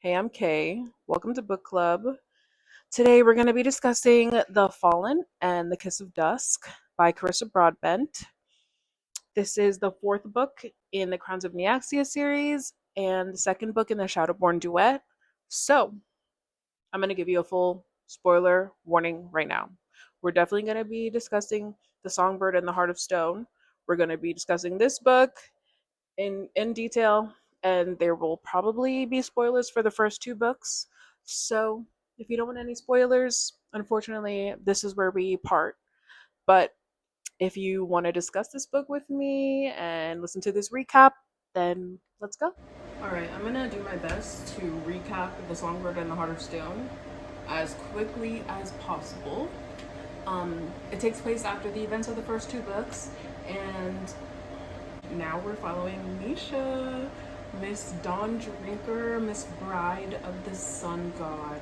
Hey, I'm Kay. Welcome to Book Club. Today we're going to be discussing The Fallen and The Kiss of Dusk by Carissa Broadbent. This is the fourth book in the Crowns of Neaxia series and the second book in the Shadowborn duet. So, I'm going to give you a full spoiler warning right now. We're definitely going to be discussing The Songbird and the Heart of Stone. We're going to be discussing this book in detail, and there will probably be spoilers for the first two books. So if you don't want any spoilers, unfortunately, this is where we part. But if you want to discuss this book with me and listen to this recap, then let's go. All right, I'm gonna do my best to recap The Songbird and the Heart of Stone as quickly as possible. It takes place after the events of the first two books, and now we're following Misha, Miss Dawn Drinker, Miss Bride of the Sun God.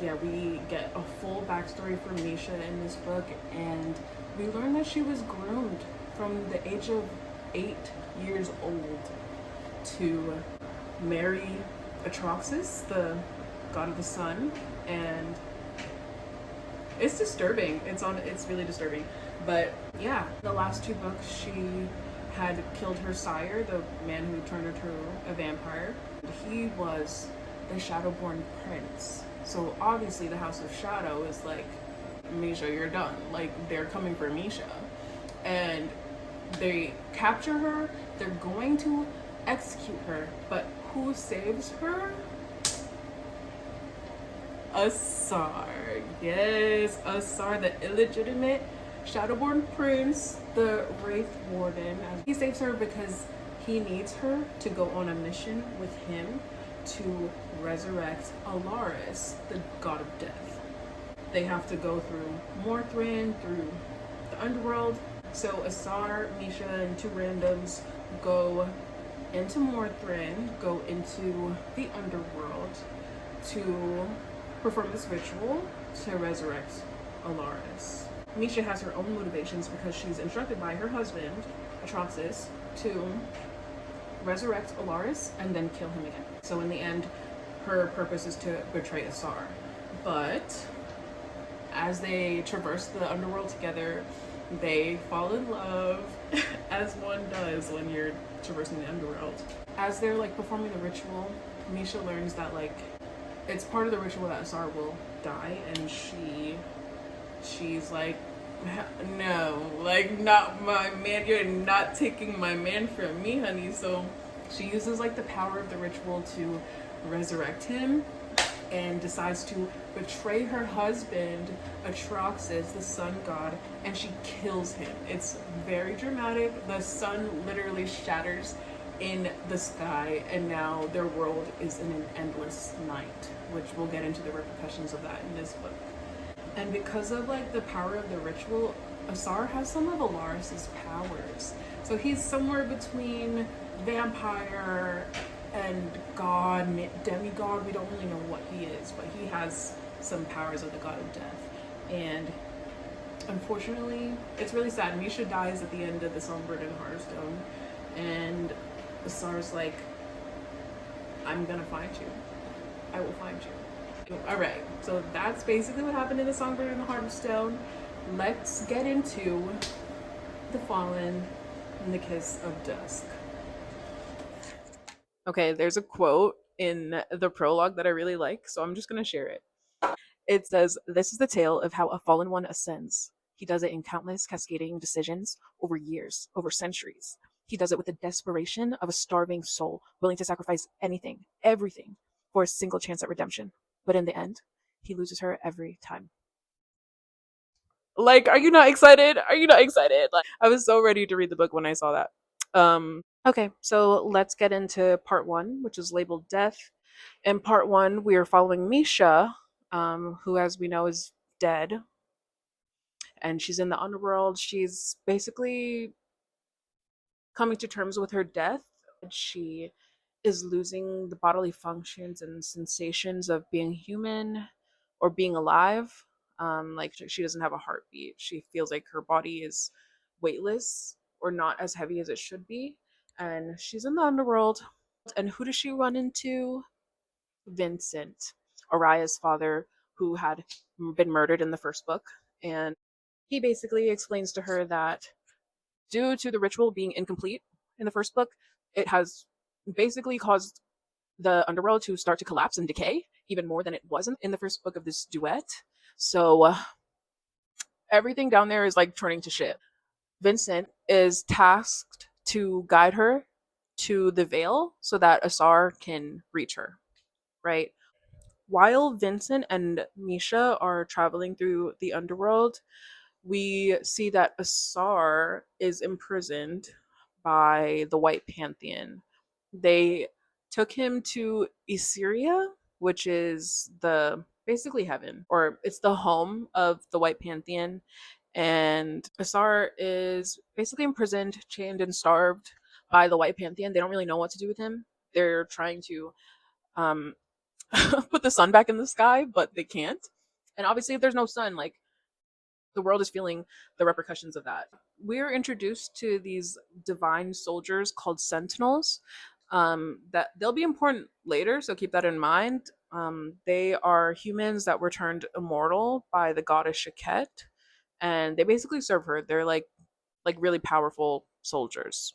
Yeah, we get a full backstory for Misha in this book, and we learn that she was groomed from the age of 8 years old to marry Atroxus, the god of the sun, and it's disturbing. It's really disturbing. But yeah, the last two books she had killed her sire, the man who turned her to a vampire. He was the Shadowborn prince. So obviously the House of Shadow is like, Misha, you're done. Like, they're coming for Misha. And they capture her, they're going to execute her, but who saves her? Asar. Yes, Asar, the illegitimate Shadowborn prince, the Wraith Warden. He saves her because he needs her to go on a mission with him to resurrect Alaris, the god of death. They have to go through Morthrin, through the underworld. So Asar, Misha, and two randoms go into Morthrin, go into the underworld to perform this ritual to resurrect Alaris. Misha has her own motivations because she's instructed by her husband, Atroxus, to resurrect Alaris and then kill him again. So in the end, her purpose is to betray Asar. But as they traverse the underworld together, they fall in love, as one does when you're traversing the underworld. As they're like performing the ritual, Misha learns that like it's part of the ritual that Asar will die, and she's like, no, like, not my man, you're not taking my man from me, honey. So she uses like the power of the ritual to resurrect him and decides to betray her husband, Atroxus, the sun god, and she kills him. It's very dramatic. The sun literally shatters in the sky, and now their world is in an endless night, which we'll get into the repercussions of that in this book. And because of like the power of the ritual, Asar has some of Alaris's powers. So he's somewhere between vampire and god, demigod. We don't really know what he is, but he has some powers of the god of death. And unfortunately, it's really sad. Misha dies at the end of the Songbird and Heart of Stone, and Asar's like, I'm gonna find you. I will find you. Alright, so that's basically what happened in the Songbird and the Heart of Stone. Let's get into The Fallen and the Kiss of Dusk. Okay, there's a quote in the prologue that I really like, so I'm just gonna share it. It says, "This is the tale of how a fallen one ascends. He does it in countless cascading decisions over years, over centuries. He does it with the desperation of a starving soul, willing to sacrifice anything, everything, for a single chance at redemption. But in the end, he loses her every time." Like, are you not excited? Are you not excited? Like, I was so ready to read the book when I saw that. Okay, so let's get into part one, which is labeled Death. In part one, we are following Misha, who, as we know, is dead, and she's in the underworld. She's basically coming to terms with her death. She is losing the bodily functions and sensations of being human or being alive. Like, she doesn't have a heartbeat. She feels like her body is weightless or not as heavy as it should be. And she's in the underworld. And who does she run into? Vincent, Araya's father, who had been murdered in the first book. And he basically explains to her that due to the ritual being incomplete in the first book, it has basically caused the underworld to start to collapse and decay even more than it wasn't in the first book of this duet. So everything down there is like turning to shit. Vincent is tasked to guide her to the veil so that Asar can reach her, right? While Vincent and Misha are traveling through the underworld, we see that Asar is imprisoned by the White Pantheon. They took him to Issyria, which is the basically heaven, or it's the home of the White Pantheon. And Asar is basically imprisoned, chained, and starved by the White Pantheon. They don't really know what to do with him. They're trying to um, put the sun back in the sky, but they can't. And obviously, if there's no sun, like the world is feeling the repercussions of that. We're introduced to these divine soldiers called sentinels. That they'll be important later, so keep that in mind. They are humans that were turned immortal by the goddess Shakhet, and they basically serve her. They're like really powerful soldiers.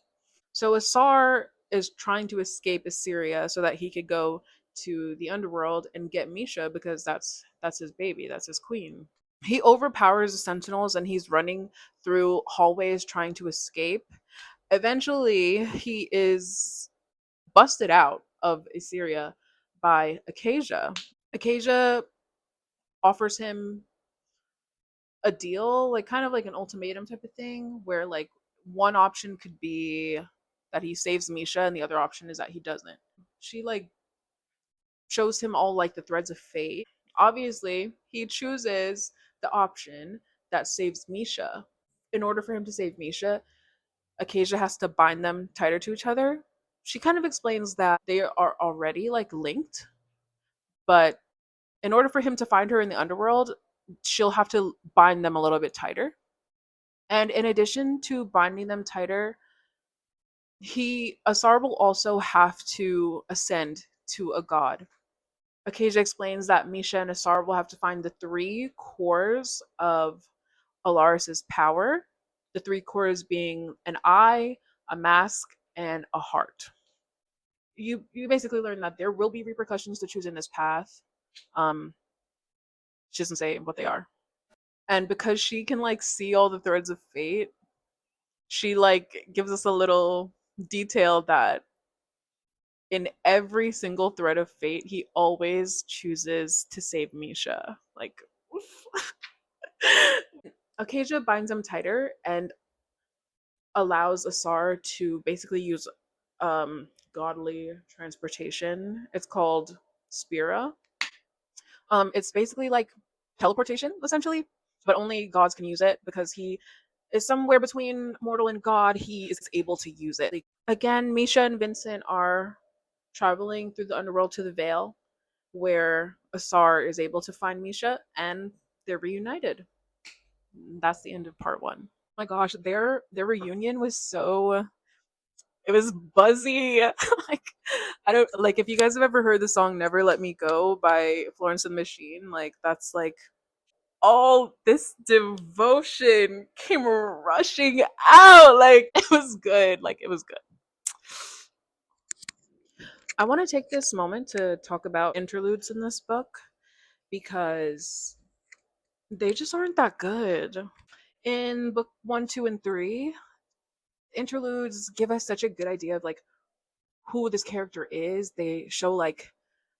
So Asar is trying to escape Assyria so that he could go to the underworld and get Misha because that's his baby, that's his queen. He overpowers the sentinels and he's running through hallways trying to escape. Eventually, he is busted out of Assyria by Acacia. Acacia offers him a deal, like kind of like an ultimatum type of thing, where like one option could be that he saves Misha and the other option is that he doesn't. She like shows him all like the threads of fate. Obviously, he chooses the option that saves Misha. In order for him to save Misha, Acacia has to bind them tighter to each other. She kind of explains that they are already like linked, but in order for him to find her in the underworld, she'll have to bind them a little bit tighter. And in addition to binding them tighter, he Asar will also have to ascend to a god. Acacia explains that Misha and Asar will have to find the three cores of Alaris's power. The three cores being an eye, a mask, and a heart. You basically learn that there will be repercussions to choosing this path. Um, she doesn't say what they are. And because she can like see all the threads of fate, she like gives us a little detail that in every single thread of fate, he always chooses to save Misha. Like, Acacia binds him tighter and allows Asar to basically use godly transportation. It's called Spira. It's basically like teleportation, essentially, but only gods can use it because he is somewhere between mortal and god. He is able to use it. Again, Misha and Vincent are traveling through the underworld to the Vale, where Asar is able to find Misha and they're reunited. That's the end of part one. Oh my gosh, their reunion was so it was buzzy. Like I don't like if you guys have ever heard the song Never Let Me Go by Florence and the Machine, like that's like all this devotion came rushing out. Like it was good. Like it was good. I want to take this moment to talk about interludes in this book because they just aren't that good. In book one, two, and three, interludes give us such a good idea of like who this character is. They show like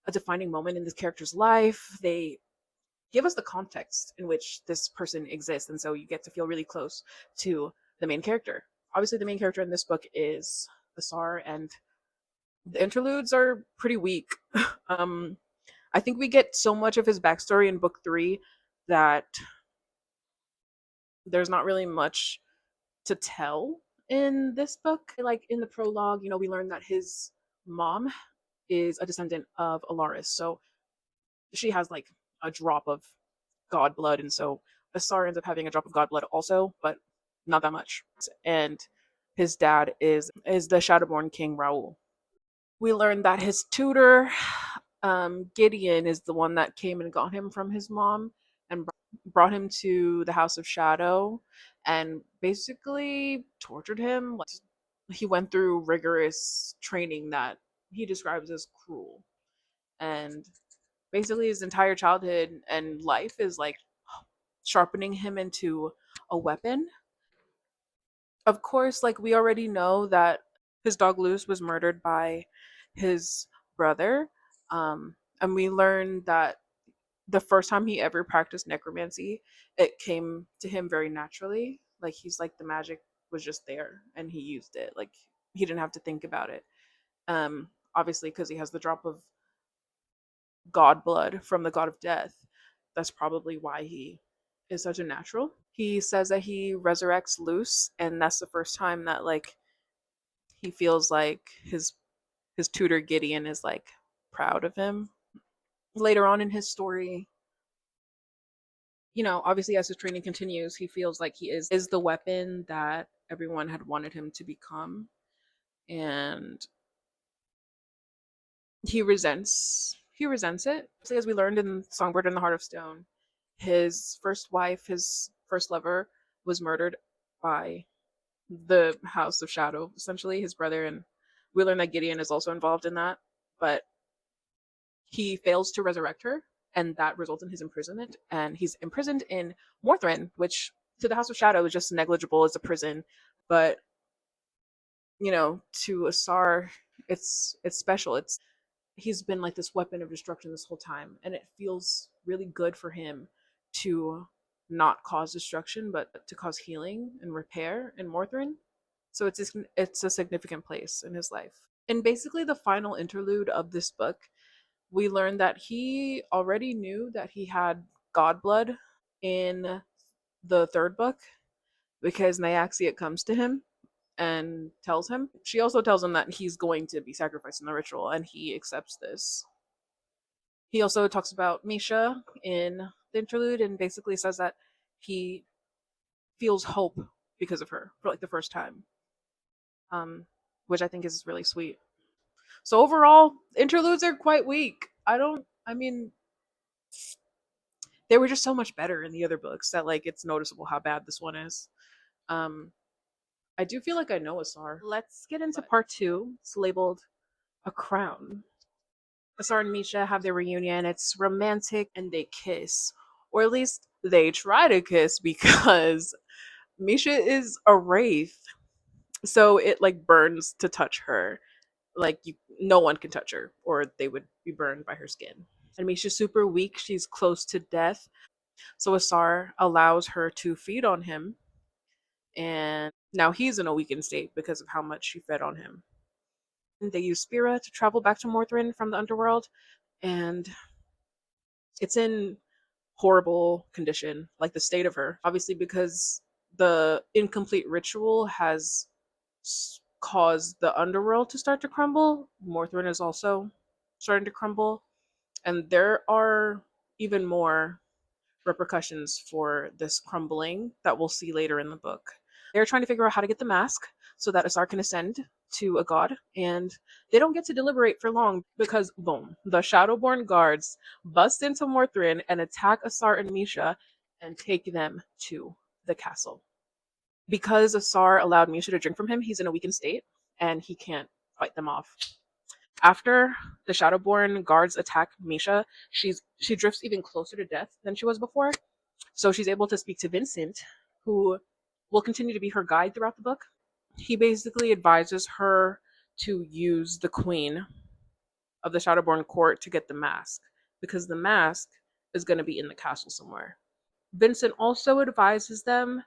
a defining moment in this character's life. They give us the context in which this person exists, and so you get to feel really close to the main character. Obviously, the main character in this book is Asar, and the interludes are pretty weak. um, I think we get so much of his backstory in book three that there's not really much to tell in this book. Like in the prologue, we learn that his mom is a descendant of Alaris. So she has like a drop of god blood, and so Asar ends up having a drop of god blood also, but not that much. And his dad is the Shadowborn King Raoul. We learn that his tutor Gideon is the one that came and got him from his mom and brought him to the House of Shadow and basically tortured him. Like, he went through rigorous training that he describes as cruel. And basically, his entire childhood and life is like sharpening him into a weapon. Of course, like we already know that his dog Luz was murdered by his brother. And we learned that the first time he ever practiced necromancy, it came to him very naturally. Like he's like the magic was just there and he used it. Like he didn't have to think about it. Obviously because he has the drop of god blood from the god of death. That's probably why he is such a natural. He says that he resurrects Luce and that's the first time that like he feels like his tutor Gideon is like proud of him. Later on in his story, obviously as his training continues, he feels like he is the weapon that everyone had wanted him to become. And he resents it. So as we learned in Songbird and the Heart of Stone, his first wife, his first lover, was murdered by the House of Shadow, essentially, his brother, and we learn that Gideon is also involved in that. But he fails to resurrect her, and that results in his imprisonment. And he's imprisoned in Morthrin, which to the House of Shadow is just negligible as a prison, but to Asar, it's special. He's been like this weapon of destruction this whole time, and it feels really good for him to not cause destruction, but to cause healing and repair in Morthrin. So it's a significant place in his life. In basically the final interlude of this book, we learn that he already knew that he had god blood in the third book because Nyaxiot comes to him and tells him. She also tells him that he's going to be sacrificed in the ritual and he accepts this. He also talks about Misha in the interlude and basically says that he feels hope because of her for like the first time, um, which I think is really sweet. So overall, interludes are quite weak. I mean, they were just so much better in the other books that like it's noticeable how bad this one is. Um, I do feel like I know Asar. Let's get into part two. It's labeled A Crown. Asar and Misha have their reunion. It's romantic and they kiss. Or at least they try to kiss because Misha is a wraith. So it like burns to touch her. Like no one can touch her or they would be burned by her skin. And Misha's super weak. She's close to death. So Asar allows her to feed on him. And now he's in a weakened state because of how much she fed on him. And they use Spira to travel back to Morthrin from the underworld. And it's in horrible condition, like the state of her. Obviously, because the incomplete ritual has caused the underworld to start to crumble. Morthrin is also starting to crumble. And there are even more repercussions for this crumbling that we'll see later in the book. They're trying to figure out how to get the mask so that Asar can ascend to a god, and they don't get to deliberate for long because, boom, the Shadowborn guards bust into Morthrin and attack Asar and Misha and take them to the castle. Because Asar allowed Misha to drink from him, he's in a weakened state and he can't fight them off. After the Shadowborn guards attack Misha, she drifts even closer to death than she was before. So she's able to speak to Vincent, who will continue to be her guide throughout the book. He basically advises her to use the queen of the Shadowborn court to get the mask, because the mask is going to be in the castle somewhere. Vincent also advises them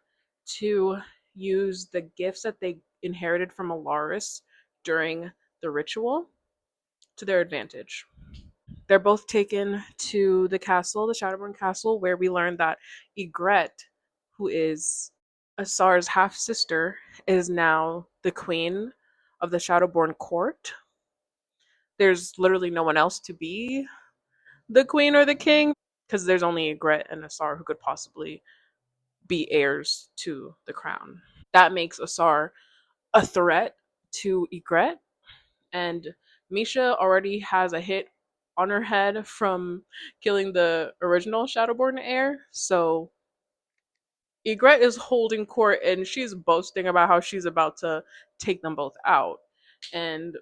to use the gifts that they inherited from Alaris during the ritual to their advantage. They're both taken to the castle, the Shadowborn Castle, where we learn that Ygritte, who is Asar's half sister, is now the queen of the Shadowborn court. There's literally no one else to be the queen or the king because there's only Ygritte and Asar who could possibly be heirs to the crown. That makes Asar a threat to Ygritte, and Misha already has a hit on her head from killing the original Shadowborn heir. So Ygritte is holding court and she's boasting about how she's about to take them both out. And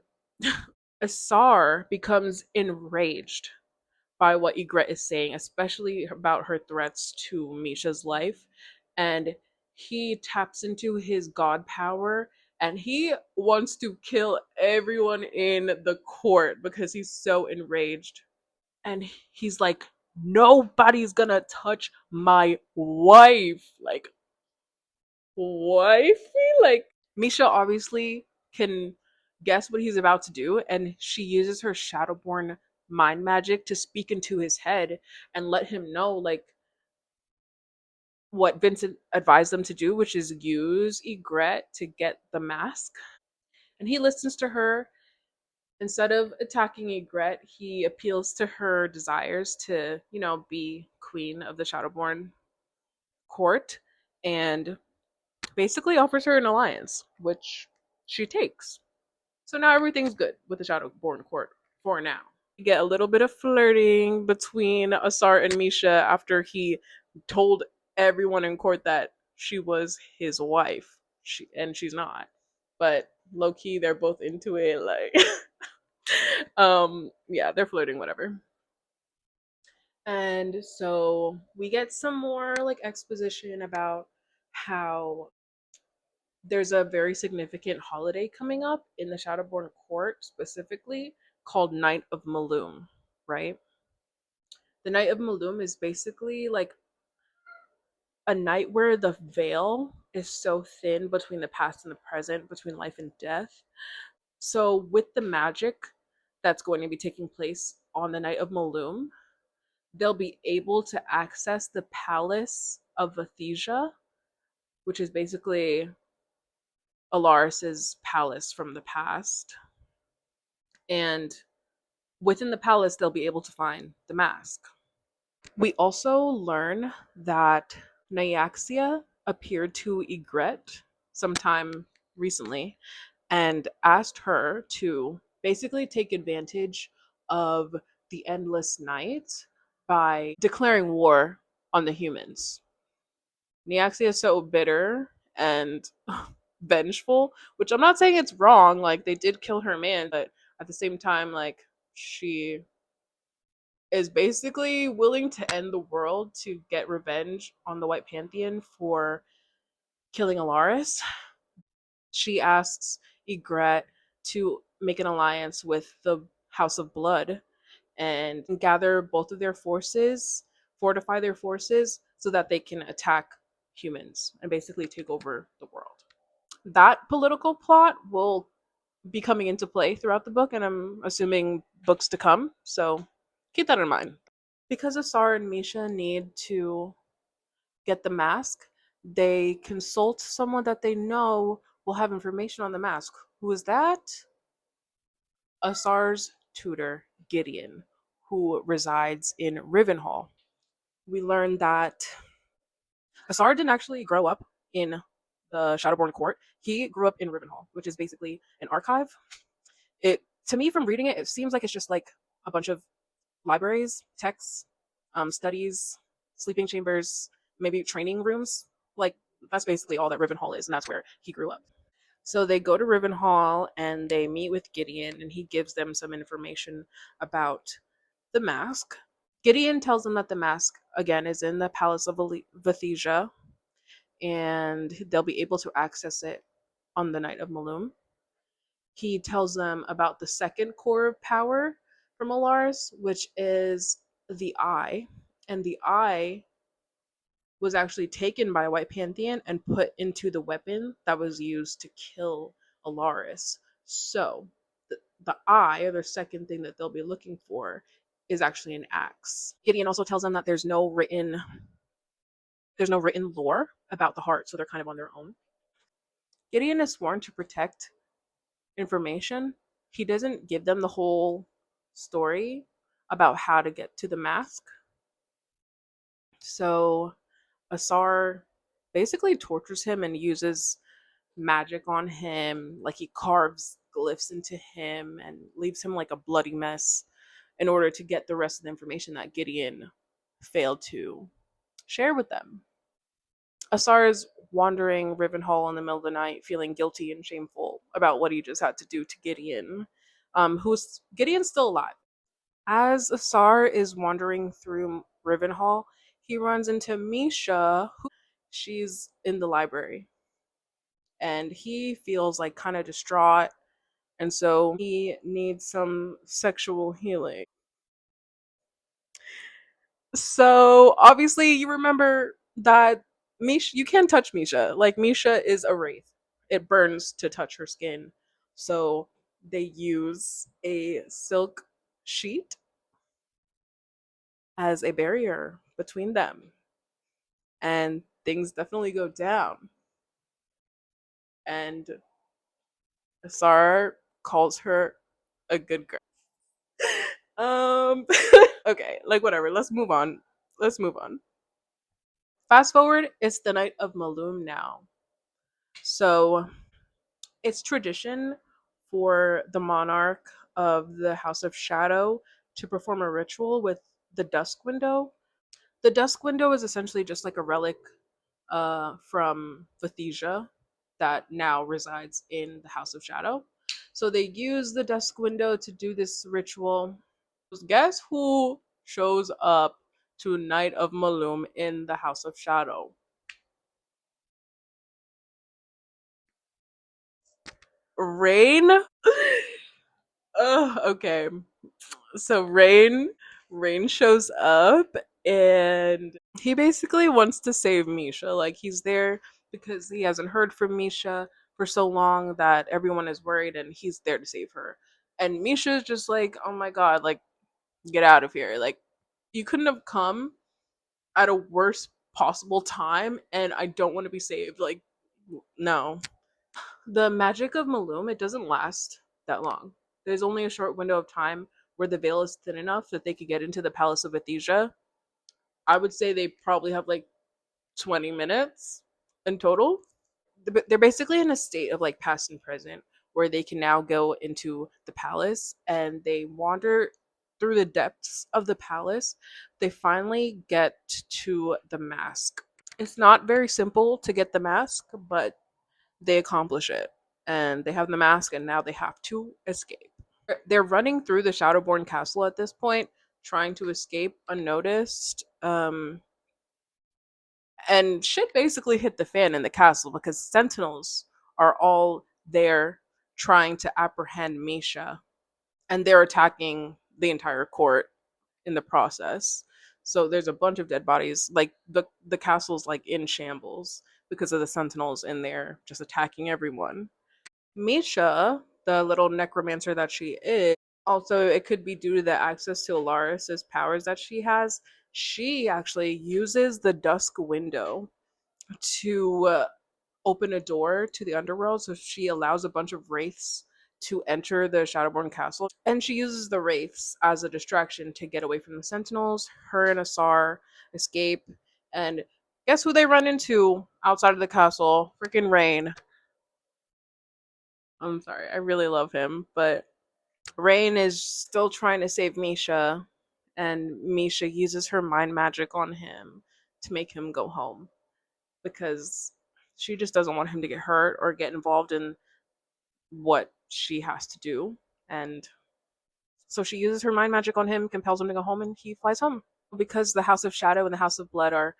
Asar becomes enraged by what Ygritte is saying, especially about her threats to Misha's life. And he taps into his god power and he wants to kill everyone in the court because he's so enraged. And he's like, nobody's gonna touch my wife. Like, wifey? Like, Misha obviously can guess what he's about to do, and she uses her Shadowborn mind magic to speak into his head and let him know, like, what Vincent advised them to do, which is use Ygritte to get the mask. And he listens to her. Instead of attacking Ygritte, he appeals to her desires to, be queen of the Shadowborn court and basically offers her an alliance, which she takes. So now everything's good with the Shadowborn court for now. We get a little bit of flirting between Asar and Misha after he told everyone in court that she was his wife. And she's not. But low key, they're both into it. Like, yeah, they're flirting, whatever. And so we get some more like exposition about how there's a very significant holiday coming up in the Shadowborn court specifically called Night of Malum, right? The Night of Malum is basically like a night where the veil is so thin between the past and the present, between life and death. So, with the magic that's going to be taking place on the Night of Malum, they'll be able to access the Palace of Vathesia, which is basically Alaris's palace from the past. And within the palace, they'll be able to find the mask. We also learn that Nyaxia appeared to Ygritte sometime recently and asked her to basically take advantage of the endless night by declaring war on the humans. Nyaxia is so bitter and vengeful, which I'm not saying it's wrong, like they did kill her man, but at the same time, like she is basically willing to end the world to get revenge on the White Pantheon for killing Alaris. She asks Ygritte to make an alliance with the House of Blood and gather both of their forces, fortify their forces so that they can attack humans and basically take over the world. That political plot will be coming into play throughout the book, and I'm assuming books to come. So keep that in mind. Because Asar and Misha need to get the mask, they consult someone that they know will have information on the mask. Who is that? Asar's tutor, Gideon, who resides in Rivenhall. We learn that Asar didn't actually grow up in the Shadowborn court. He grew up in Rivenhall, which is basically an archive. It, to me, from reading it, it seems like it's just like a bunch of libraries, texts, studies, sleeping chambers, maybe training rooms. Like, that's basically all that Rivenhall is, and that's where he grew up. So they go to Rivenhall and they meet with Gideon, and he gives them some information about the mask. Gideon tells them that the mask, again, is in the Palace of Vathesia, and they'll be able to access it on the Night of Malum. He tells them about the second core of power from Alaris, which is the Eye. And the Eye was actually taken by White Pantheon and put into the weapon that was used to kill Alaris. So the Eye, or the second thing that they'll be looking for, is actually an axe. Gideon also tells them that there's no written lore about the heart, so they're kind of on their own. Gideon is sworn to protect information. He doesn't give them the whole story about how to get to the mask. So Asar basically tortures him and uses magic on him. Like, he carves glyphs into him and leaves him like a bloody mess in order to get the rest of the information that Gideon failed to share with them. Asar is wandering Rivenhall in the middle of the night, feeling guilty and shameful about what he just had to do to Gideon, who's Gideon's still alive. As Asar is wandering through Rivenhall, he runs into Misha. She's in the library, and he feels like kind of distraught, and so he needs some sexual healing. So obviously, you remember that Misha, you can't touch Misha. Like, Misha is a wraith; it burns to touch her skin. So they use a silk sheet as a barrier between them, and things definitely go down. And Asar calls her a good girl. um okay, like whatever. Let's move on. Let's move on. Fast forward, it's the night of Malum now. So it's tradition for the monarch of the House of Shadow to perform a ritual with the Dusk window. The Dusk window is essentially just like a relic from Vathesia that now resides in the House of Shadow. So they use the Dusk window to do this ritual. Guess who shows up to Night of Malum in the House of Shadow? Rain. Okay. So Rain shows up, and he basically wants to save Misha. Like, he's there because he hasn't heard from Misha for so long that everyone is worried, and he's there to save her. And Misha's just like, "Oh my god, like, get out of here. Like, you couldn't have come at a worst possible time, and I don't want to be saved. Like, no." The magic of Malum, it doesn't last that long. There's only a short window of time where the veil is thin enough that they could get into the Palace of Athesia. I would say they probably have like 20 minutes in total. They're basically in a state of like past and present where they can now go into the palace, and they wander through the depths of the palace. They finally get to the mask. It's not very simple to get the mask, but they accomplish it, and they have the mask, and now they have to escape. They're running through the Shadowborn castle at this point, trying to escape unnoticed. And shit basically hit the fan in the castle because sentinels are all there trying to apprehend Misha, and they're attacking the entire court in the process. So there's a bunch of dead bodies. Like, the castle's like in shambles because of the sentinels in there just attacking everyone. Misha, the little necromancer that she is, also it could be due to the access to Alaris's powers that she has. She actually uses the Dusk window to open a door to the underworld. So she allows a bunch of wraiths to enter the Shadowborn castle, and she uses the wraiths as a distraction to get away from the sentinels. Her and Asar escape, and guess who they run into outside of the castle? Freaking Rain. I'm sorry, I really love him, but Rain is still trying to save Misha, and Misha uses her mind magic on him to make him go home because she just doesn't want him to get hurt or get involved in what she has to do. And so she uses her mind magic on him, compels him to go home, and he flies home. Because the House of Shadow and the House of Blood are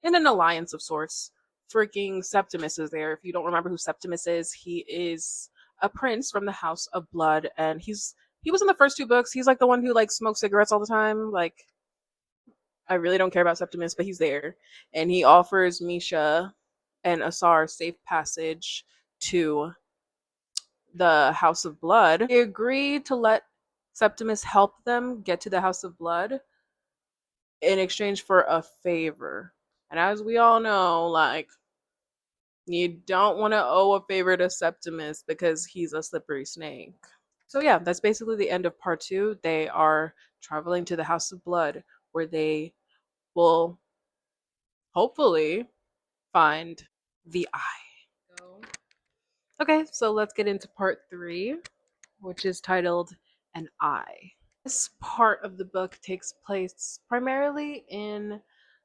in an alliance of sorts, freaking Septimus is there. If you don't remember who Septimus is, he is a prince from the House of Blood, and he was in the first two books. He's like the one who like smokes cigarettes all the time. Like, I really don't care about Septimus, but he's there, and he offers Misha and Asar safe passage to the House of Blood. They agree to let Septimus help them get to the House of Blood in exchange for a favor. And as we all know, like, you don't want to owe a favor to Septimus because he's a slippery snake. So yeah, that's basically the end of part two. They are traveling to the House of Blood, where they will hopefully find the eye. Okay, so let's get into part three, which is titled An Eye. This part of the book takes place primarily in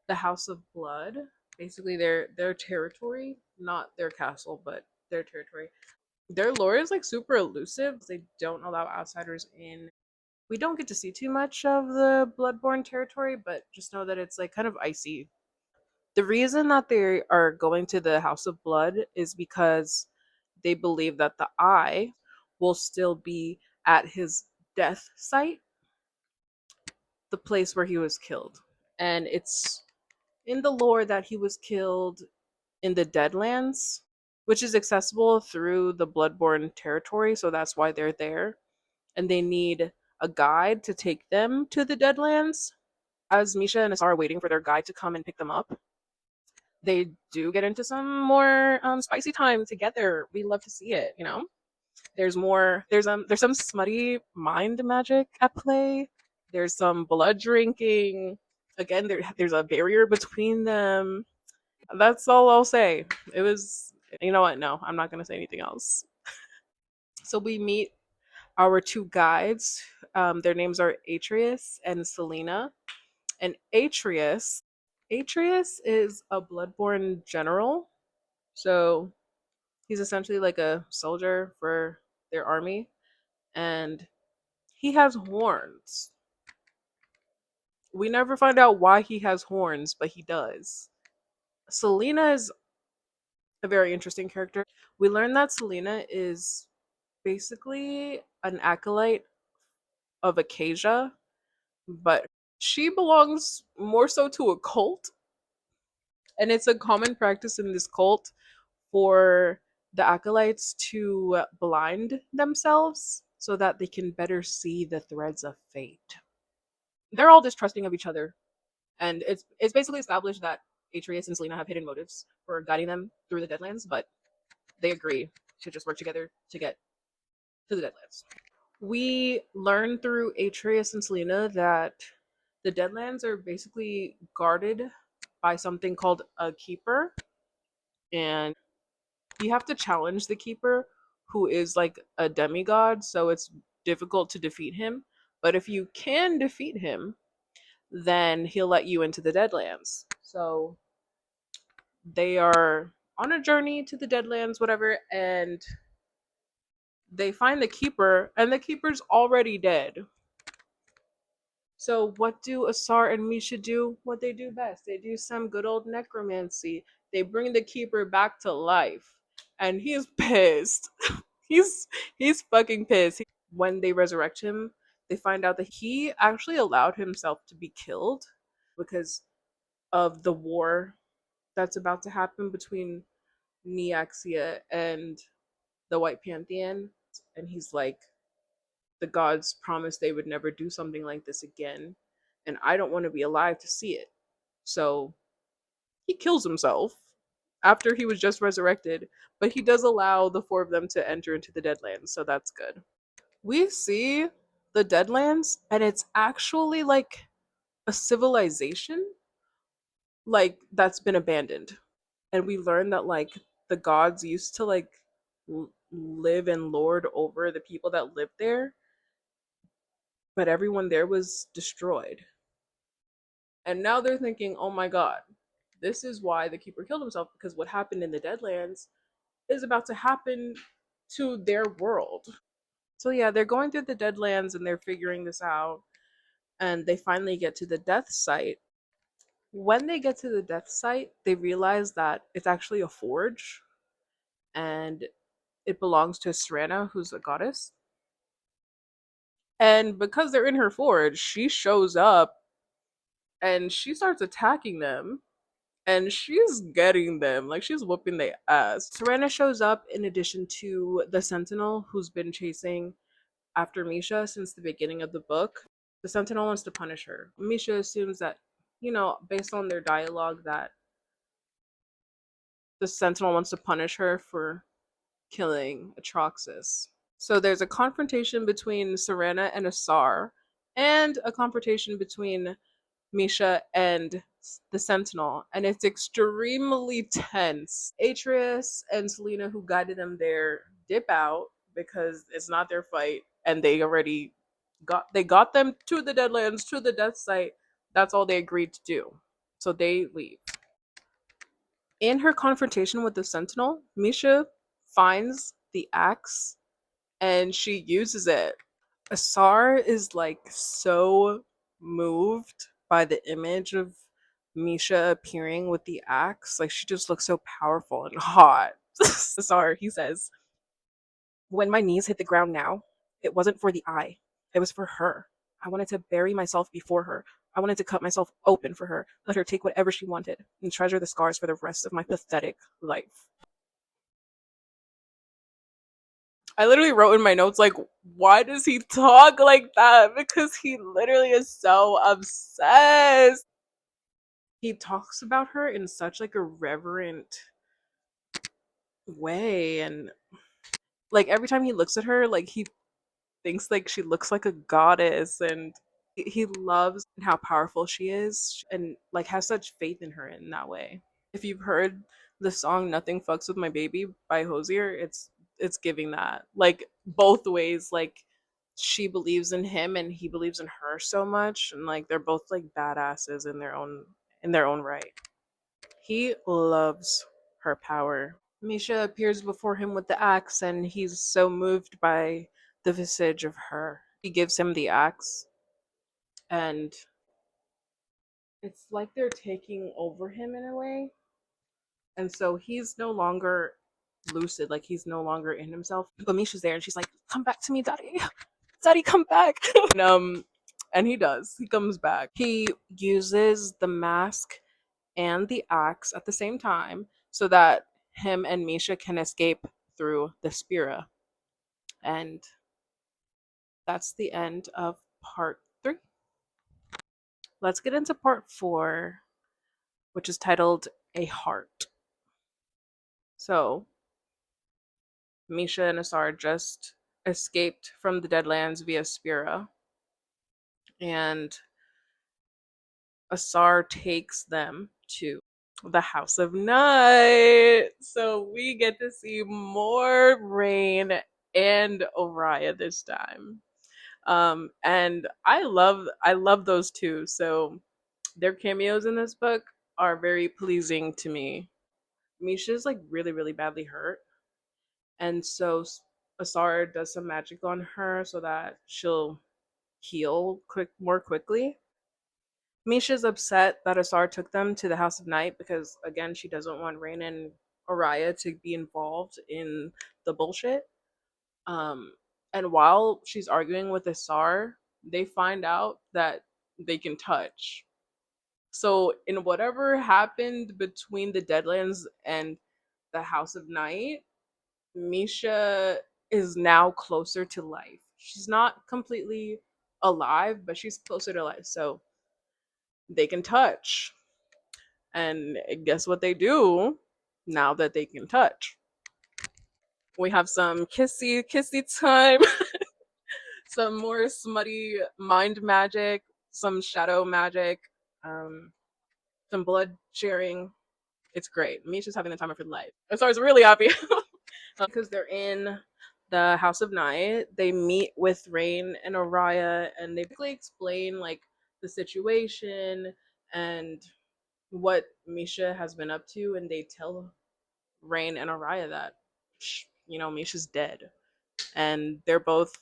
the House of Blood, basically their territory, not their castle, but their territory. Their lore is like super elusive. They don't allow outsiders in. We don't get to see too much of the Bloodborne territory, but just know that it's like kind of icy. The reason that they are going to the House of Blood is because they believe that the eye will still be at his death site, the place where he was killed. And it's in the lore that he was killed in the Deadlands, which is accessible through the Bloodborne territory, so that's why they're there. And they need a guide to take them to the Deadlands. As Misha and Asar are waiting for their guide to come and pick them up, they do get into some more spicy time together. We love to see it, you know? There's more there's some smutty mind magic at play. There's some blood drinking. Again, there's a barrier between them. That's all I'll say. It was, you know what? No, I'm not going to say anything else. So we meet our two guides. Their names are Atreus and Selena. And Atreus is a Bloodborne general. So he's essentially like a soldier for their army. And he has horns. We never find out why he has horns, but he does. Selena is a very interesting character. We learn that Selena is basically an acolyte of Acacia, but she belongs more so to a cult. And it's a common practice in this cult for the acolytes to blind themselves so that they can better see the threads of fate. They're all distrusting of each other, and it's basically established that Atreus and Selena have hidden motives for guiding them through the Deadlands, but they agree to just work together to get to the Deadlands. We learn through Atreus and Selena that the Deadlands are basically guarded by something called a keeper, and you have to challenge the keeper, who is like a demigod, so it's difficult to defeat him. But if you can defeat him, then he'll let you into the Deadlands. So they are on a journey to the Deadlands, whatever, and they find the keeper, and the keeper's already dead. So what do Asar and Misha do? What they do best. They do some good old necromancy. They bring the keeper back to life. And he's pissed. he's he's fucking pissed. When they resurrect him, they find out that he actually allowed himself to be killed because of the war that's about to happen between Neaxia and the White Pantheon. And he's like, the gods promised they would never do something like this again, and I don't want to be alive to see it. So he kills himself after he was just resurrected, but he does allow the four of them to enter into the Deadlands, so that's good. We see the Deadlands, and it's actually like a civilization like that's been abandoned. And we learn that like the gods used to like live and lord over the people that lived there, but everyone there was destroyed. And now they're thinking, oh my god, this is why the keeper killed himself, because what happened in the Deadlands is about to happen to their world. So yeah, they're going through the Deadlands and they're figuring this out. And they finally get to the death site. When they get to the death site, they realize that it's actually a forge and it belongs to Serena, who's a goddess. And because they're in her forge, she shows up and she starts attacking them, and she's getting them, like she's whooping their ass. Serena shows up in addition to the Sentinel who's been chasing after Misha since the beginning of the book. The Sentinel wants to punish her. Misha assumes that, you know, based on their dialogue, that the Sentinel wants to punish her for killing Atroxus. So there's a confrontation between Serena and Asar, and a confrontation between Misha and the Sentinel, and it's extremely tense. Atreus and Selena, who guided them there, dip out because it's not their fight, and they already They got them to the Deadlands, to the death site. That's all they agreed to do. So they leave. In her confrontation with the Sentinel, Misha finds the axe and she uses it. Asar is like so moved by the image of Misha appearing with the axe. Like she just looks so powerful and hot. Asar, he says, when my knees hit the ground now, it wasn't for the eye, it was for her. I wanted to bury myself before her. I wanted to cut myself open for her, let her take whatever she wanted, and treasure the scars for the rest of my pathetic life. I literally wrote in my notes, like, why does he talk like that? Because he literally is so obsessed. He talks about her in such like a reverent way, and like every time he looks at her, like he thinks like she looks like a goddess, and he loves how powerful she is and like has such faith in her in that way. If you've heard the song Nothing Fucks With My Baby by Hosier, it's giving that. Like both ways, like she believes in him and he believes in her so much, and like they're both like badasses in their own right. He loves her power. Misha appears before him with the axe, and he's so moved by the visage of her. He gives him the axe, and it's like they're taking over him in a way. And so he's no longer lucid, like he's no longer in himself. But Misha's there, and she's like, "Come back to me, Daddy, Daddy, come back." And he does. He comes back. He uses the mask and the axe at the same time so that him and Misha can escape through the Spira. And that's the end of part 3. Let's get into part 4, which is titled A Heart. So, Misha and Asar just escaped from the Deadlands via Spira, and Asar takes them to the House of Night. So we get to see more Rain and Oriah this time. And I love those two. So their cameos in this book are very pleasing to me. Misha's like really, really badly hurt. And so Asar does some magic on her so that she'll heal more quickly. Misha's upset that Asar took them to the House of Night because again she doesn't want Rain and Oriah to be involved in the bullshit. And while she's arguing with Asar, they find out that they can touch. So in whatever happened between the Deadlands and the House of Night, Misha is now closer to life. She's not completely alive, but she's closer to life. So they can touch. And guess what they do now that they can touch? We have some kissy time, some more smutty mind magic, some shadow magic, um, some blood sharing. It's great. Misha's having the time of her life. So I was really happy. Because they're in the House of Night. They meet with Rain and Oriah, and they basically explain like the situation and what Misha has been up to, and they tell Rain and Oriah that Misha's dead, and they're both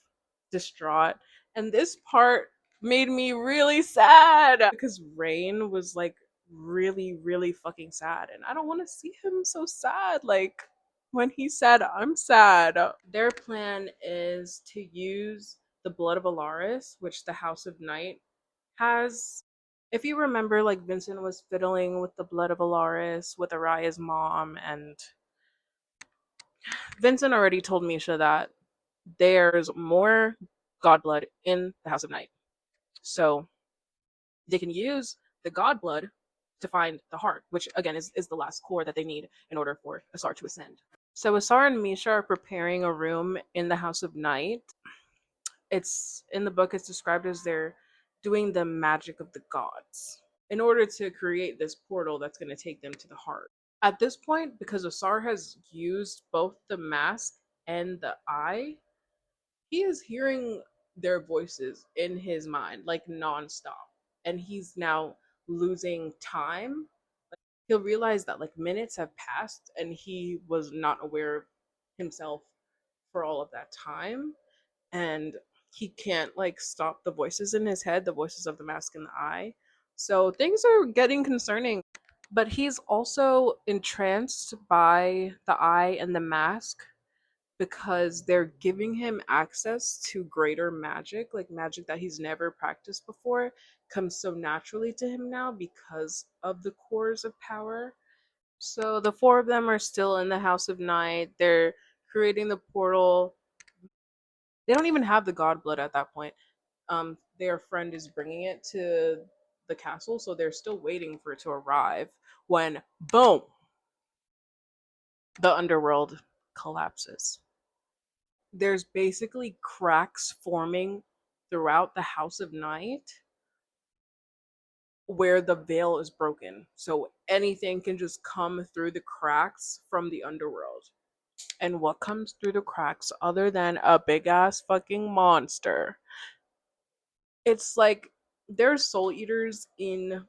distraught. And this part made me really sad because Rain was like really, really fucking sad, and I don't want to see him so sad. Like when he said, "I'm sad." Their plan is to use the blood of Alaris, which the House of Night has. If you remember, like Vincent was fiddling with the blood of Alaris with Araya's mom, and Vincent already told Misha that there's more god blood in the House of Night. So they can use the god blood to find the heart, which again is the last core that they need in order for Asar to ascend. So Asar and Misha are preparing a room in the House of Night. It's in the book, it's described as they're doing the magic of the gods in order to create this portal that's going to take them to the heart. At this point, because Asar has used both the mask and the eye, he is hearing their voices in his mind, like nonstop. And he's now losing time. He'll realize that like minutes have passed and he was not aware of himself for all of that time. And he can't like stop the voices in his head, the voices of the mask and the eye. So things are getting concerning. But he's also entranced by the eye and the mask because they're giving him access to greater magic, like magic that he's never practiced before, comes so naturally to him now because of the cores of power. So the four of them are still in the House of Night. They're creating the portal. They don't even have the god blood at that point. Their friend is bringing it to the castle, so they're still waiting for it to arrive when boom, the underworld collapses. There's basically cracks forming throughout the House of Night where the veil is broken. So anything can just come through the cracks from the underworld. And what comes through the cracks other than a big ass fucking monster? It's like there's soul eaters in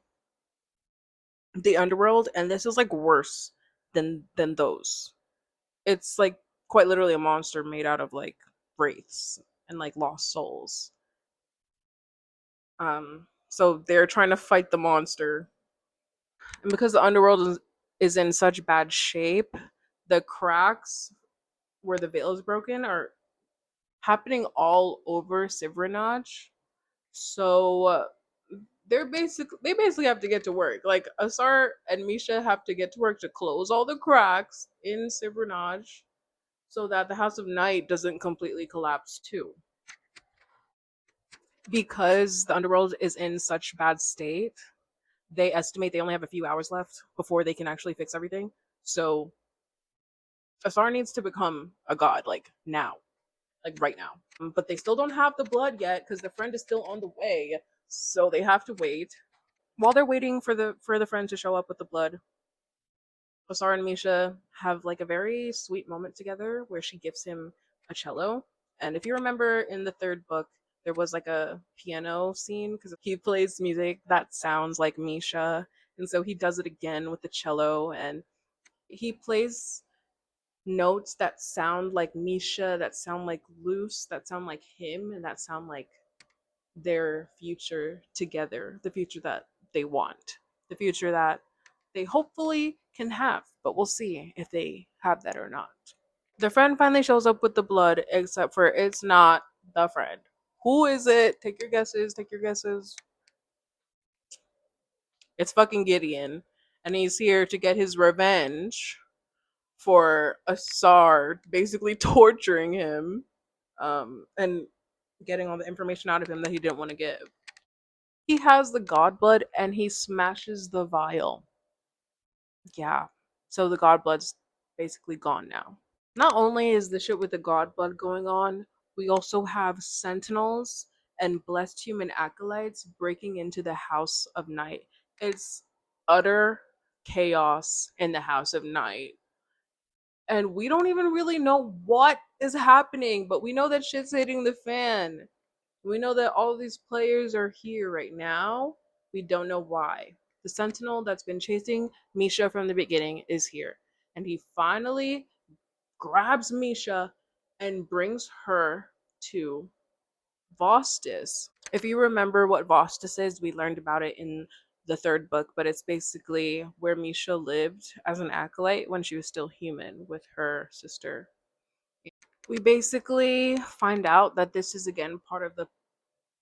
the underworld, and this is like worse than those. It's like quite literally a monster made out of like wraiths and like lost souls. So they're trying to fight the monster, and because the underworld is in such bad shape, the cracks where the veil is broken are happening all over Sivranaj. So they basically have to get to work. Like Asar and Misha have to get to work to close all the cracks in Sivranaj so that the House of Night doesn't completely collapse too. Because the underworld is in such bad state, they estimate they only have a few hours left before they can actually fix everything. So Asar needs to become a god, like now, like right now. But they still don't have the blood yet because the friend is still on the way. So they have to wait. While they're waiting for the friend to show up with the blood, Asar and Misha have like a very sweet moment together where she gives him a cello. And if you remember in the third book, there was like a piano scene because he plays music that sounds like Misha. And so he does it again with the cello, and he plays notes that sound like Misha, that sound like Luce, that sound like him, and that sound like their future together, the future that they want, the future that they hopefully can have, but we'll see if they have that or not. The friend finally shows up with the blood, except for it's not the friend. Who is it? Take your guesses, take your guesses. It's fucking Gideon, and he's here to get his revenge for Asar basically torturing him and getting all the information out of him that he didn't want to give. He has the god blood and he smashes the vial. Yeah. So the god blood's basically gone now. Not only is the shit with the god blood going on, we also have sentinels and blessed human acolytes breaking into the House of Night. It's utter chaos in the House of Night. And we don't even really know what is happening, but we know that shit's hitting the fan. We know that all of these players are here right now. We don't know why. The Sentinel that's been chasing Misha from the beginning is here. And he finally grabs Misha and brings her to Vostis. If you remember what Vostis is, we learned about it in the third book, but it's basically where Misha lived as an acolyte when she was still human with her sister. We basically find out that this is again part of the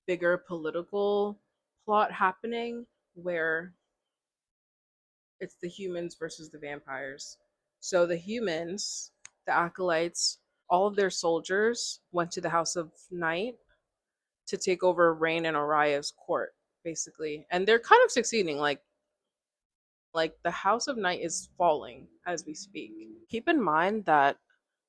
bigger political plot happening where it's the humans versus the vampires. So the humans, the acolytes, all of their soldiers went to the House of Night to take over Rain and Araya's court, basically. And they're kind of succeeding. Like the House of Night is falling as we speak. Keep in mind that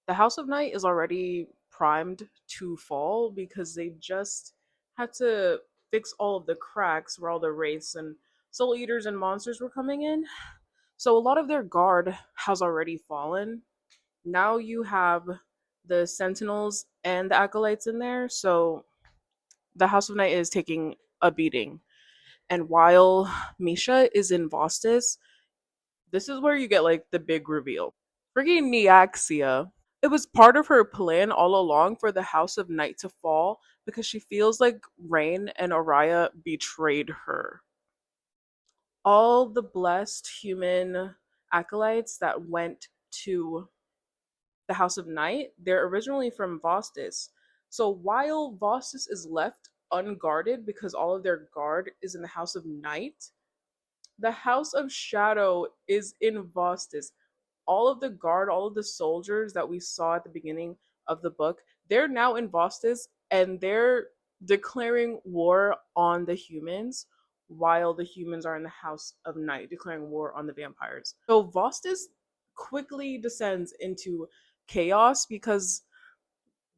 the House of Night is already primed to fall because they just had to fix all of the cracks where all the wraiths and soul eaters and monsters were coming in. So a lot of their guard has already fallen. Now you have the sentinels and the acolytes in there. So the House of Night is taking a beating. And while Misha is in Vostis, this is where you get like the big reveal. Freaking Neaxia. It was part of her plan all along for the House of Night to fall because she feels like Rain and Araya betrayed her. All the blessed human acolytes that went to the House of Night, they're originally from Vostis. So while Vostis is left unguarded because all of their guard is in the House of Night, the House of Shadow is in Vostis. All of the guard, all of the soldiers that we saw at the beginning of the book, they're now in Vostis and they're declaring war on the humans while the humans are in the House of Night declaring war on the vampires. So Vostis quickly descends into chaos because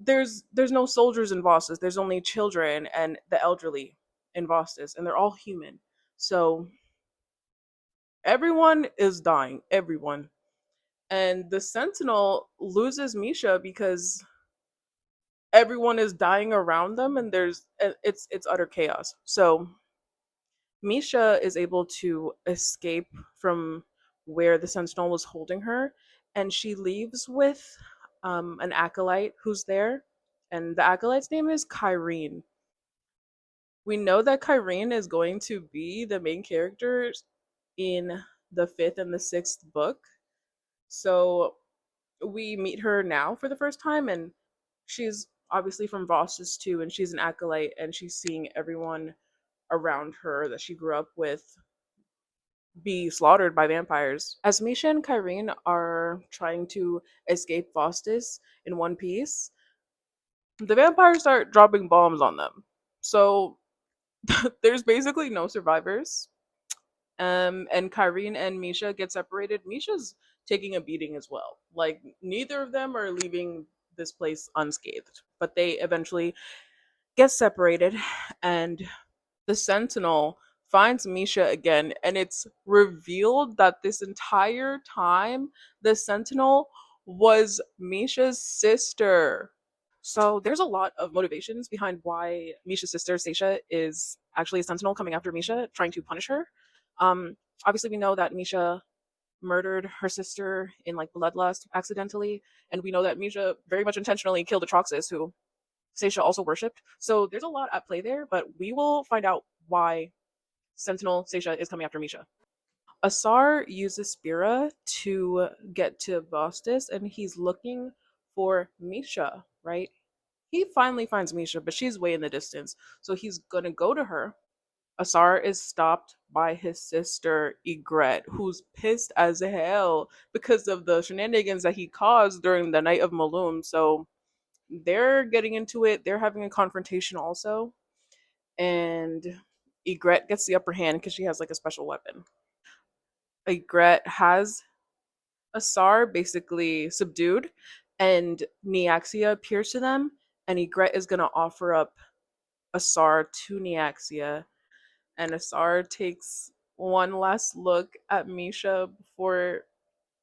there's no soldiers in Vostis. There's only children and the elderly in Vostis, and they're all human. So everyone is dying. Everyone. And the Sentinel loses Misha because everyone is dying around them, and it's utter chaos. So Misha is able to escape from where the Sentinel was holding her, and she leaves with an acolyte who's there, and the acolyte's name is Kyrene. We know that Kyrene is going to be the main character in the fifth and the sixth book. So we meet her now for the first time, and she's obviously from Voss's too, and she's an acolyte, and she's seeing everyone around her that she grew up with be slaughtered by vampires. As Misha and Kyrene are trying to escape Vostis in one piece, the vampires start dropping bombs on them. So there's basically no survivors. And Kyrene and Misha get separated. Misha's taking a beating as well. Like neither of them are leaving this place unscathed, but they eventually get separated, and the Sentinel finds Misha again, and it's revealed that this entire time the Sentinel was Misha's sister. So there's a lot of motivations behind why Misha's sister Seisha is actually a Sentinel coming after Misha, trying to punish her. Um, Obviously, we know that Misha murdered her sister in like bloodlust accidentally, and we know that Misha very much intentionally killed Atroxus, who Seisha also worshipped. So there's a lot at play there, but we will find out why Sentinel Seisha is coming after Misha. Asar uses Spira to get to Vostis, and he's looking for Misha, right? He finally finds Misha, but she's way in the distance. So he's gonna go to her. Asar is stopped by his sister Ygritte, who's pissed as hell because of the shenanigans that he caused during the night of Malum. So they're getting into it. They're having a confrontation also, and Ygritte gets the upper hand because she has like a special weapon. Ygritte has Asar basically subdued, and Neaxia appears to them, and Ygritte is gonna offer up Asar to Neaxia, and Asar takes one last look at Misha before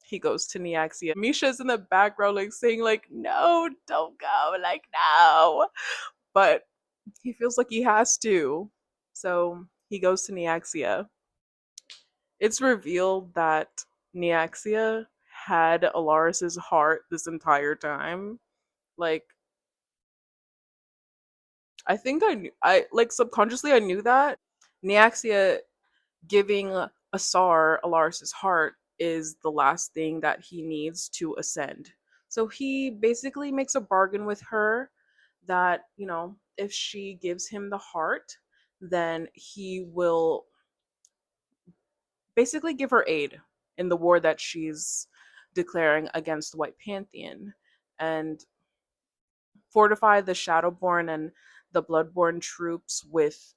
he goes to Neaxia. Misha's in the background, like saying, like, no, don't go, like, no. But he feels like he has to. So he goes to Neaxia. It's revealed that Neaxia had Alaris's heart this entire time. Like, I think I knew, I like subconsciously I knew that. Neaxia giving Asar Alaris's heart is the last thing that he needs to ascend. So he basically makes a bargain with her that, you know, if she gives him the heart, then he will basically give her aid in the war that she's declaring against the White Pantheon and fortify the Shadowborn and the Bloodborne troops with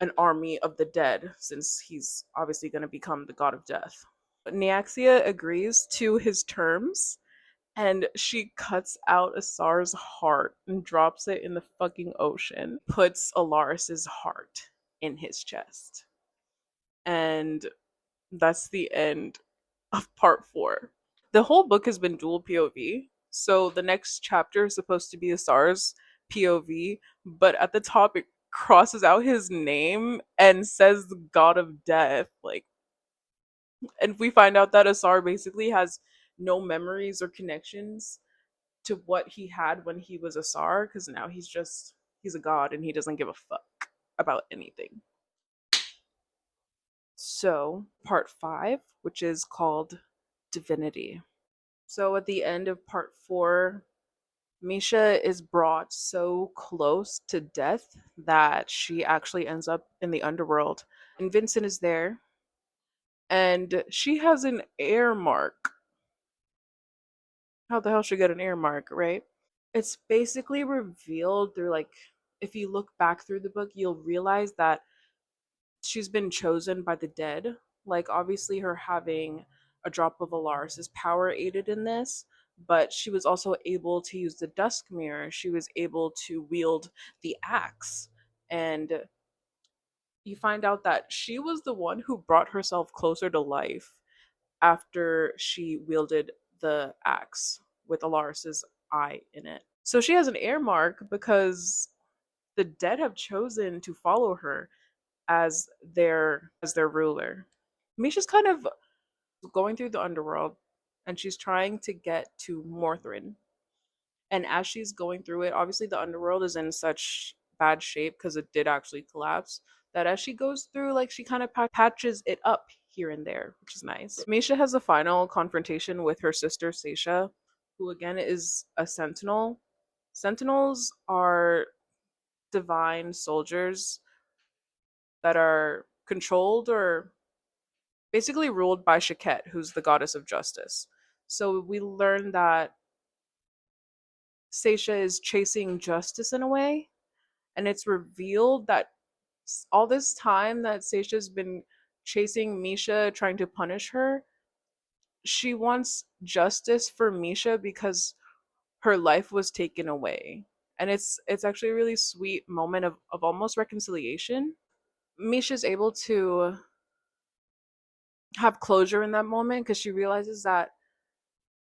an army of the dead, since he's obviously going to become the god of death. Neaxia agrees to his terms, and she cuts out Asar's heart and drops it in the fucking ocean, puts Alaris's heart in his chest. And that's the end of part 4. The whole book has been dual POV, so the next chapter is supposed to be Asar's POV, but at the top crosses out his name and says the god of death. Like, and we find out that Asar basically has no memories or connections to what he had when he was Asar, because now he's a god and he doesn't give a fuck about anything. So, part 5, which is called Divinity. So, at the end of part 4, Misha is brought so close to death that she actually ends up in the underworld. And Vincent is there, and she has an air mark. How the hell she get an air mark, right? It's basically revealed through, like, if you look back through the book, you'll realize that she's been chosen by the dead. Like, obviously, her having a drop of Alaris's power aided in this, but she was also able to use the Dusk mirror. She was able to wield the axe. And you find out that she was the one who brought herself closer to life after she wielded the axe with Alaris's eye in it. So she has an air mark because the dead have chosen to follow her as their ruler. Misha's kind of going through the underworld and she's trying to get to Morthrin. And as she's going through it, obviously the underworld is in such bad shape because it did actually collapse, that as she goes through, like, she kind of patches it up here and there, which is nice. Misha has a final confrontation with her sister Seisha, who again is a sentinel. Sentinels are divine soldiers that are controlled or basically ruled by Shakhet, who's the goddess of justice. So we learn that Seisha is chasing justice in a way, and it's revealed that all this time that Seisha's been chasing Misha, trying to punish her, she wants justice for Misha because her life was taken away. And it's actually a really sweet moment of almost reconciliation. Misha's able to have closure in that moment because she realizes that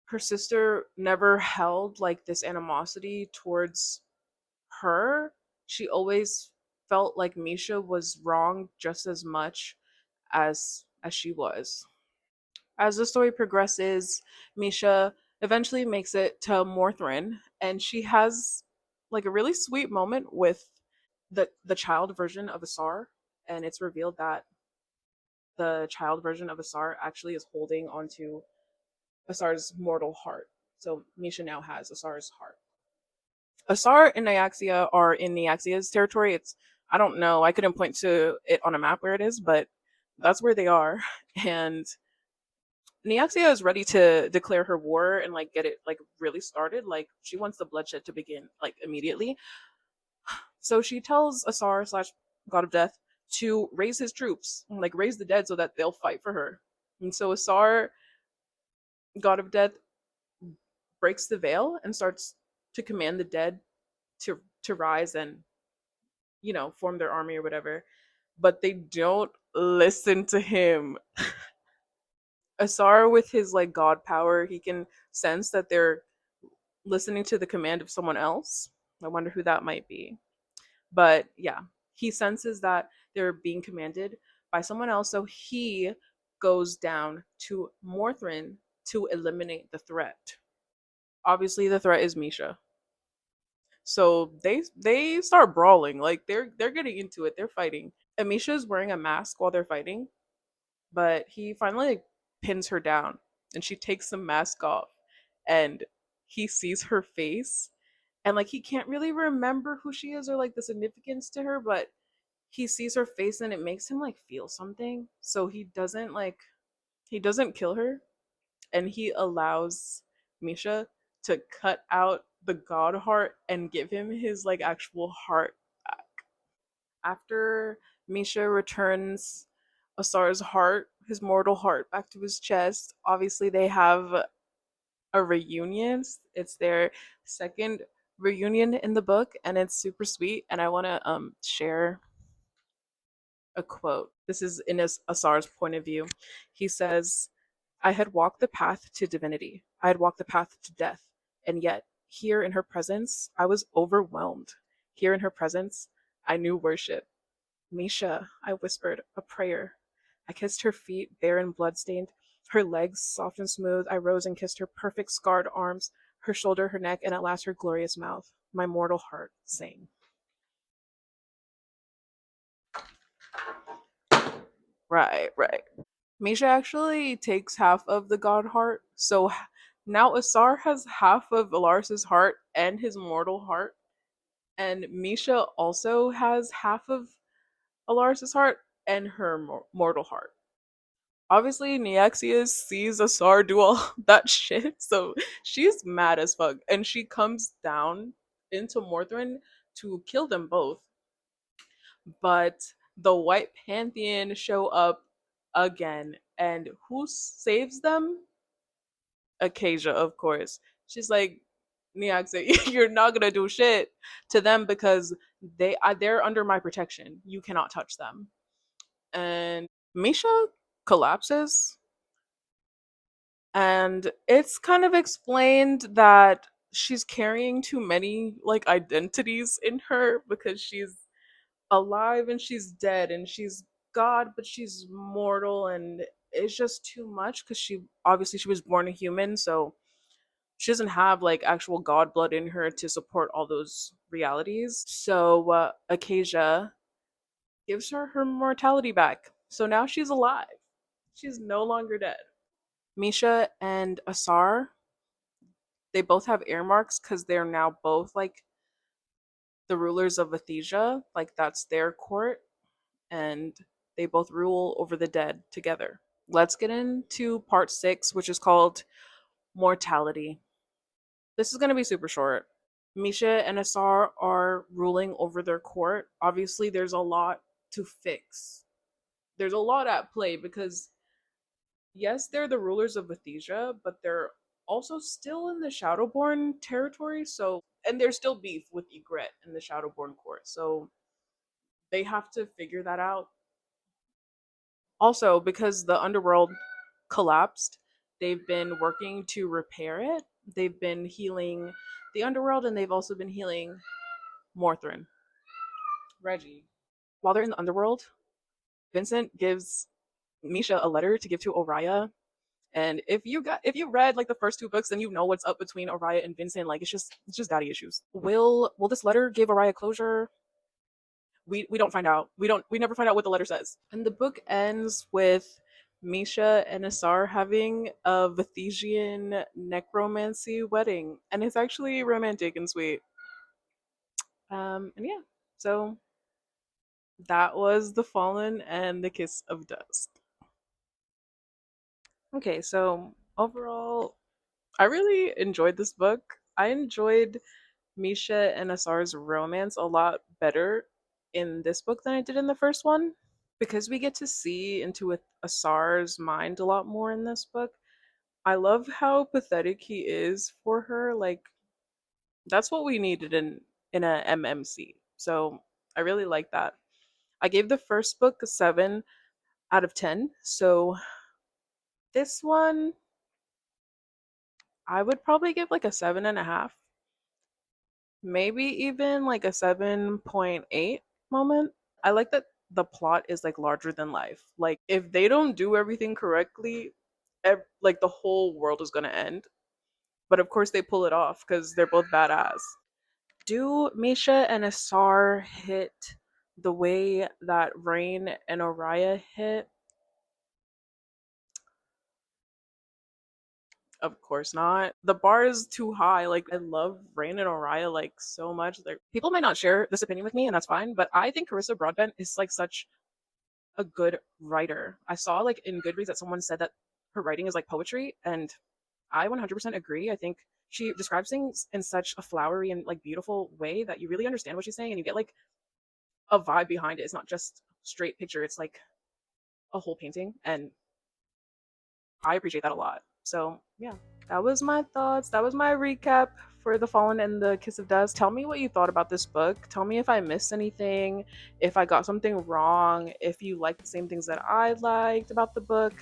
her sister never held like this animosity towards her. She always felt like Misha was wrong just as much as she was. As the story progresses, Misha eventually makes it to Morthrin, and she has like a really sweet moment with the child version of Asar, and it's revealed that the child version of Asar actually is holding onto Asar's mortal heart. So Misha now has Asar's heart. Asar and Nyaxia are in Nyaxia's territory. It's, I don't know, I couldn't point to it on a map where it is, but that's where they are. And Nyaxia is ready to declare her war and like get it like really started. Like, she wants the bloodshed to begin like immediately. So she tells Asar slash God of Death to raise his troops, like raise the dead so that they'll fight for her. And so Asar, God of Death, breaks the veil and starts to command the dead to rise and, you know, form their army or whatever. But they don't listen to him. Asar, with his like god power, he can sense that they're listening to the command of someone else. I wonder who that might be. But yeah, he senses that they're being commanded by someone else, so he goes down to Morthrin to eliminate the threat. Obviously, the threat is Misha. So they start brawling. Like, they're getting into it. They're fighting. And Misha is wearing a mask while they're fighting, but he finally like pins her down, and she takes the mask off, and he sees her face, and like he can't really remember who she is or like the significance to her, but he sees her face and it makes him like feel something. So he doesn't kill her, and he allows Misha to cut out the god heart and give him his like actual heart back. After Misha returns Asar's heart, his mortal heart, back to his chest, obviously they have a reunion. It's their second reunion in the book, and it's super sweet. And I want to share a quote. This is in Asar's point of view. He says, "I had walked the path to divinity. I had walked the path to death, and yet here in her presence, I was overwhelmed. Here in her presence, I knew worship. Misha, I whispered, a prayer. I kissed her feet, bare and bloodstained, her legs soft and smooth. I rose and kissed her perfect scarred arms, her shoulder, her neck, and at last her glorious mouth. My mortal heart sang. Right, right. Misha actually takes half of the god heart, so now Asar has half of Alaris's heart and his mortal heart, and Misha also has half of Alaris's heart and her mortal heart. Obviously, Neaxius sees Asar do all that shit, so she's mad as fuck, and she comes down into Morthrin to kill them both. But the White Pantheon show up again, and who saves them? Acacia, of course. She's like, Neaxius, you're not gonna do shit to them because they're under my protection. You cannot touch them. And Misha collapses, and it's kind of explained that she's carrying too many like identities in her because she's alive and she's dead and she's god but she's mortal, and it's just too much because she was born a human, so she doesn't have like actual god blood in her to support all those realities. So Acacia gives her her mortality back, so now she's alive. She's no longer dead. Misha and Asar, they both have ear marks because they're now both like the rulers of Athesia, like that's their court, and they both rule over the dead together. Let's get into part 6, which is called Mortality. This is going to be super short. Misha and Asar are ruling over their court. Obviously, there's a lot to fix. There's a lot at play because, yes, they're the rulers of Athesia, but they're also still in the Shadowborn territory. So, and there's still beef with Ygritte in the Shadowborn court. So, they have to figure that out. Also, because the underworld collapsed, they've been working to repair it. They've been healing the underworld, and they've also been healing Morthrin. Reggie. While they're in the underworld, Vincent gives Misha a letter to give to Oriah. And if you read like the first 2 books, then you know what's up between Oriah and Vincent. Like it's just daddy issues. Will this letter give Oriah closure? We don't find out. We never find out what the letter says. And the book ends with Misha and Asar having a Vethesian necromancy wedding, and it's actually romantic and sweet. And yeah, so that was The Fallen and The Kiss of Dusk. Okay, so overall, I really enjoyed this book. I enjoyed Misha and Asar's romance a lot better in this book than I did in the first one, because we get to see into Asar's mind a lot more in this book. I love how pathetic he is for her. Like that's what we needed in a MMC. So I really like that. I gave the first book a 7 out of 10. So this one I would probably give like a 7.5, maybe even like a 7.8 moment. I like that the plot is like larger than life. Like if they don't do everything correctly, like the whole world is gonna end. But of course they pull it off because they're both badass. Do Misha and Asar hit the way that Rain and Oriah hit? Of course not. The bar is too high. Like I love Rain and Oriah like so much. Like people might not share this opinion with me, and that's fine. But I think Carissa Broadbent is like such a good writer. I saw like in Goodreads that someone said that her writing is like poetry, and I 100% agree. I think she describes things in such a flowery and like beautiful way that you really understand what she's saying, and you get like a vibe behind it. It's not just straight picture. It's like a whole painting, and I appreciate that a lot. So yeah, that was my thoughts. That was my recap for The Fallen and The Kiss of Dusk. Tell me what you thought about this book. Tell me if I missed anything, if I got something wrong, if you liked the same things that I liked about the book,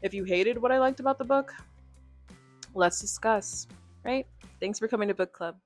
if you hated what I liked about the book. Let's discuss, right? Thanks for coming to book club.